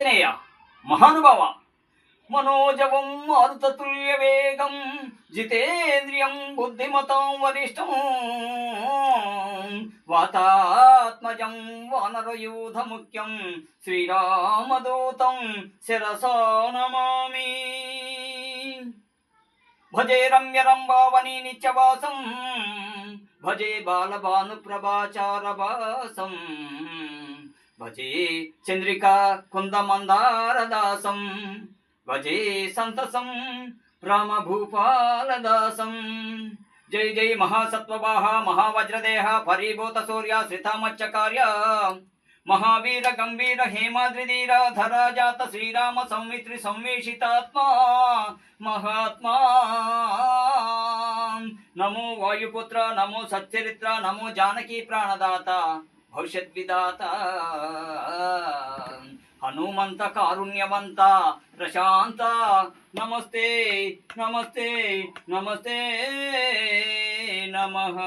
ఆంజనేయ మహానుభావ మనోజవం మారుతతుల్య వేగం జితేంద్రియం బుద్ధిమతం వరిష్టం వాతాత్మజం వానరయూధ ముఖ్యం శ్రీరామదూతం శిరసా నమామి. భజే రమ్యరంభావని నిత్యవాసం భజే బాలభానుప్రభాచారవాసం భజే చంద్రికా కుందమందారదాసం భజే సంతసం రామభూపాలదాసం. జై జై మహాసత్వవాహ మహావజ్రదేహ ఫరీభూత సూర్య శ్రితామచ్చకార్య మహావీర గంభీర హేమాద్రిధీర ధరాజాత శ్రీరామ సంవిత్రి సంవేషితాత్మా మహాత్మా. నమో వాయుపుత్ర నమో సచ్చరిత్ర నమో జానకీ ప్రాణదాత భవిష్యత్ విధాత హనుమంత కారుణ్యవంత ప్రశాంత నమస్తే నమస్తే నమస్తే నమః.